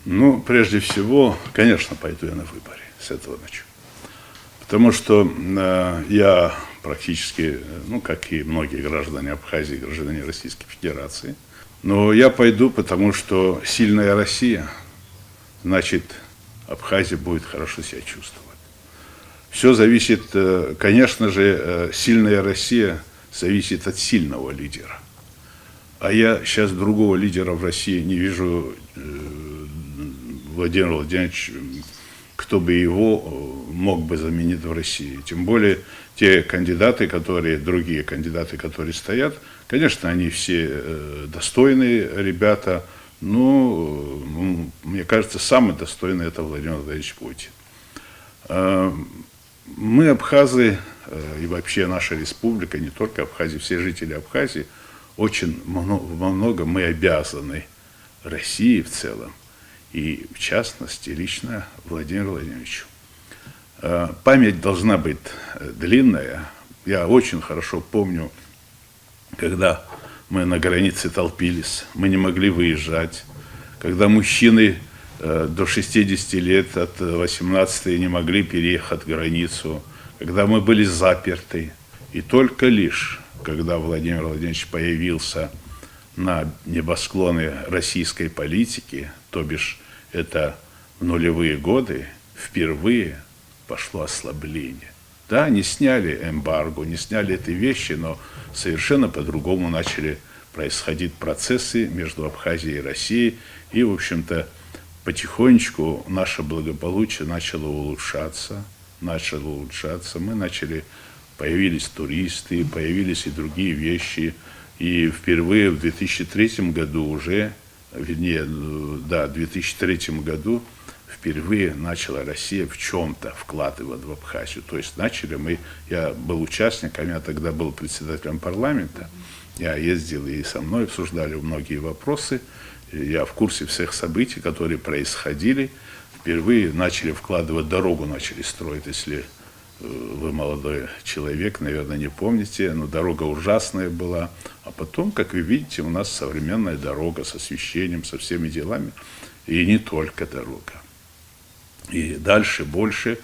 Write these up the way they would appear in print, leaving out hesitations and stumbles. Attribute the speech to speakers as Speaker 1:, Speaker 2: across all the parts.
Speaker 1: Ну, прежде всего, конечно, пойду я на выборы, с этого начну. Потому что я практически, ну, как и многие граждане Абхазии, граждане Российской Федерации, но я пойду, потому что сильная Россия, значит, Абхазия будет хорошо себя чувствовать. Все зависит, конечно же, сильная Россия зависит от сильного лидера. А я сейчас другого лидера в России не вижу, Владимир Владимирович, кто бы его мог бы заменить в России. Тем более те кандидаты, другие кандидаты, которые стоят, конечно, они все достойные ребята, но, мне кажется, самый достойный это Владимир Владимирович Путин. Мы, абхазы, и вообще наша республика, не только Абхазия, все жители Абхазии, очень во многом мы обязаны России в целом, и в частности лично Владимиру Владимировичу. Память должна быть длинная. Я очень хорошо помню, когда мы на границе толпились, мы не могли выезжать, когда мужчины до 60 лет, от 18 не могли переехать границу, когда мы были заперты. И только лишь, когда Владимир Владимирович появился на небосклоне российской политики, то бишь это в нулевые годы, впервые пошло ослабление. Да, не сняли эмбарго, не сняли эти вещи, но совершенно по-другому начали происходить процессы между Абхазией и Россией. И, в общем-то, потихонечку наше благополучие начало улучшаться. Появились туристы, появились и другие вещи. И впервые в 2003 году уже, в 2003 году впервые начала Россия в чем-то вкладывать в Абхазию. То есть я был участником, я тогда был председателем парламента, я ездил и со мной обсуждали многие вопросы, я в курсе всех событий, которые происходили. Впервые начали вкладывать, дорогу начали строить, если вы молодой человек, наверное, не помните, но дорога ужасная была. А потом, как вы видите, у нас современная дорога с освещением, со всеми делами. И не только дорога. И дальше больше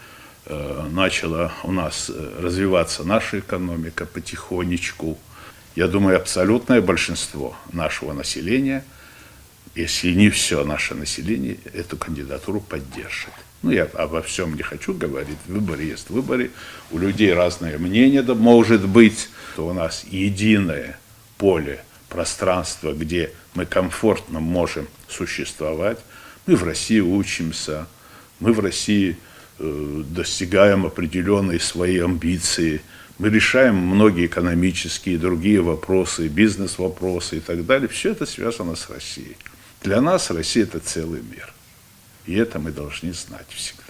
Speaker 1: начала у нас развиваться наша экономика потихонечку. Я думаю, абсолютное большинство нашего населения, если не все наше население, эту кандидатуру поддержит. Ну, я обо всем не хочу говорить, выборы есть выборы, у людей разное мнение, да, может быть, то у нас единое поле, пространство, где мы комфортно можем существовать. Мы в России учимся, мы в России достигаем определенные свои амбиции, мы решаем многие экономические и другие вопросы, бизнес-вопросы и так далее. Все это связано с Россией. Для нас Россия – это целый мир. И это мы должны знать всегда.